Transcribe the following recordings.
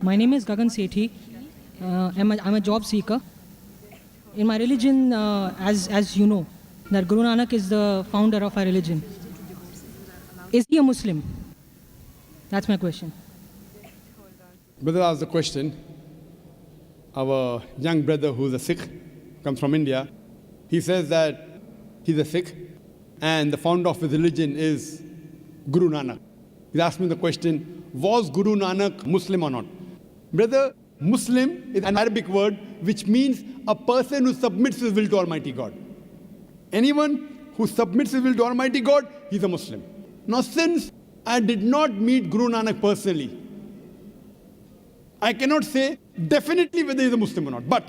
My name is Gagan Sethi. I'm a job seeker. In my religion, as you know, that Guru Nanak is the founder of our religion. Is he a Muslim? That's my question. Brother asked the question. Our young brother who's a Sikh, comes from India, he says that he's a Sikh and the founder of his religion is Guru Nanak. He's asked me the question, was Guru Nanak Muslim or not? Brother, Muslim is an Arabic word which means a person who submits his will to Almighty God. Anyone who submits his will to Almighty God, he's a Muslim. Now since I did not meet Guru Nanak personally, I cannot say definitely whether he's a Muslim or not. But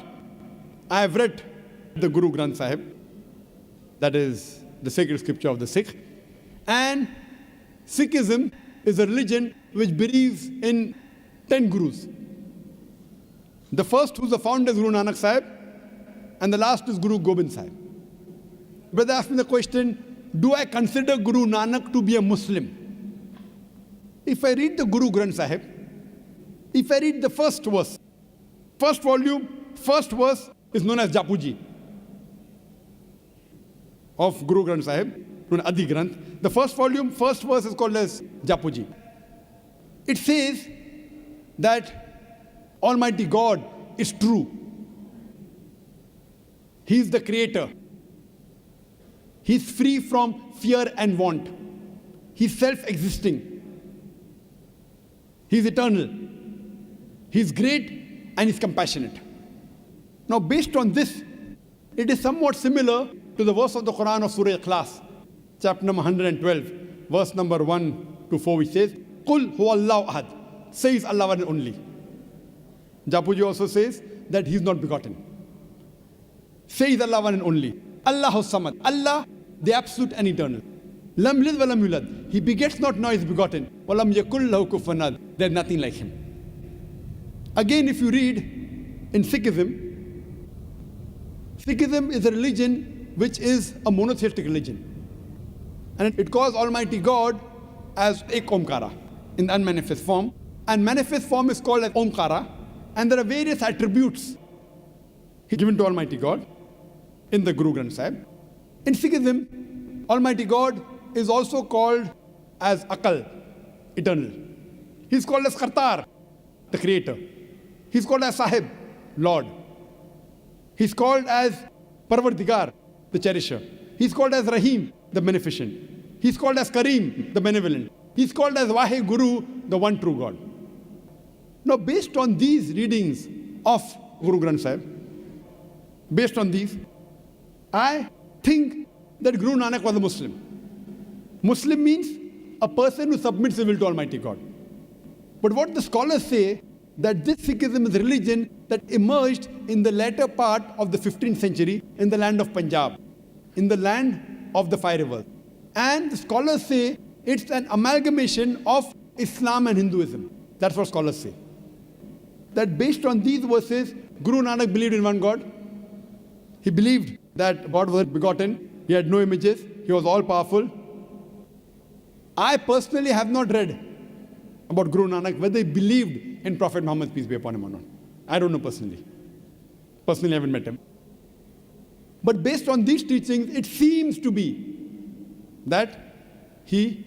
I have read the Guru Granth Sahib, that is the sacred scripture of the Sikh. And Sikhism is a religion which believes in 10 Gurus. The first who's the founder is Guru Nanak Sahib, and the last is Guru Gobind Sahib. Brother asked me the question, do I consider Guru Nanak to be a Muslim? If I read the Guru Granth Sahib, if I read the first verse, first volume, first verse is known as Japuji of Guru Granth Sahib, known as Adi Granth. The first volume, first verse is called as Japuji. It says that Almighty God is true. He is the creator. He is free from fear and want. He is self-existing. He is eternal. He is great and he is compassionate. Now based on this, it is somewhat similar to the verse of the Quran of Surah Ikhlas, chapter number 112, verse number 1 to 4, which says, Qul huwallahu ahad, says Allah one and only. Japuji also says that he is not begotten. Says Allah one and only. Allahu samad, Allah the absolute and eternal. Lam lid wa lam yulad, he begets not, nor is begotten. Wa lam yakul lahu kufuwan ahad, there is nothing like him. Again, if you read in Sikhism, Sikhism is a religion which is a monotheistic religion. And it calls Almighty God as Ek Omkara in the unmanifest form. And manifest form is called as Omkara. And there are various attributes given to Almighty God in the Guru Granth Sahib. In Sikhism, Almighty God is also called as Akal, eternal. He's called as Kartar, the creator. He's called as Sahib, Lord. He's called as Parvardigar, the cherisher. He's called as Rahim, the beneficent. He's called as Kareem, the benevolent. He's called as Wahe Guru, the one true God. Now based on these readings of Guru Granth Sahib, based on these, I think that Guru Nanak was a Muslim. Muslim means a person who submits his will to Almighty God. But what the scholars say, that this Sikhism is a religion that emerged in the latter part of the 15th century in the land of Punjab, in the land of the five rivers. And the scholars say it's an amalgamation of Islam and Hinduism. That's what scholars say. That based on these verses, Guru Nanak believed in one God. He believed that God was begotten. He had no images. He was all-powerful. I personally have not read about Guru Nanak, whether he believed in Prophet Muhammad, peace be upon him or not. I don't know personally. Personally, I haven't met him. But based on these teachings, it seems to be that he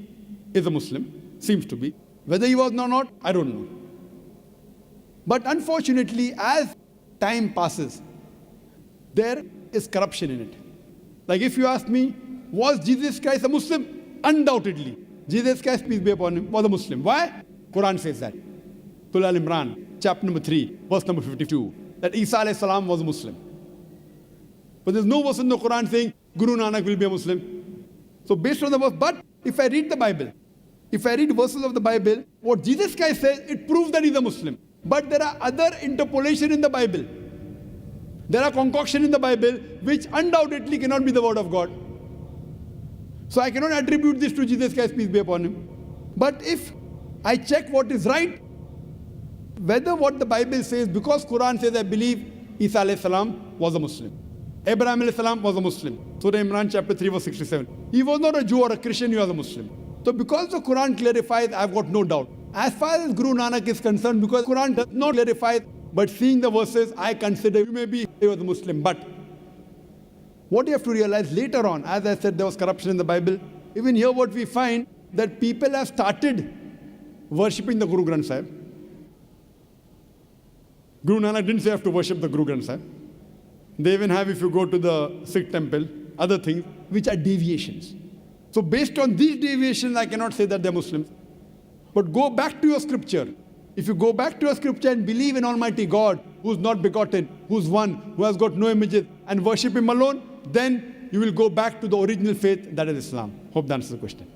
is a Muslim. Seems to be. Whether he was or not, I don't know. But unfortunately, as time passes, there is corruption in it. Like if you ask me, was Jesus Christ a Muslim? Undoubtedly. Jesus Christ, peace be upon him, was a Muslim. Why? Quran says that. Surah Al-Imran, chapter number 3, verse number 52, that Isa alayhi salam was a Muslim. But there's no verse in the Quran saying Guru Nanak will be a Muslim. So based on the verse, but if I read the Bible, if I read verses of the Bible, what Jesus Christ says, it proves that he's a Muslim. But there are other interpolation in the Bible. There are concoction in the Bible which undoubtedly cannot be the word of God. So I cannot attribute this to Jesus Christ, peace be upon him. But if I check what is right, whether what the Bible says, because Quran says, I believe Isa alayhi salam was a Muslim. Abraham alayhi salam was a Muslim. Surah Imran chapter 3 verse 67. He was not a Jew or a Christian, he was a Muslim. So because the Quran clarifies, I've got no doubt As far as Guru Nanak is concerned, because Quran does not clarify, but seeing the verses, I consider you may be a Muslim. But what you have to realize later on, as I said, there was corruption in the Bible. Even here what we find, that people have started worshipping the Guru Granth Sahib. Guru Nanak didn't say you have to worship the Guru Granth Sahib. They even have, if you go to the Sikh temple, other things, which are deviations. So based on these deviations, I cannot say that they're Muslims. But go back to your scripture. If you go back to your scripture and believe in Almighty God, who's not begotten, who's one, who has got no images, and worship Him alone, then you will go back to the original faith, that is Islam. Hope that answers the question.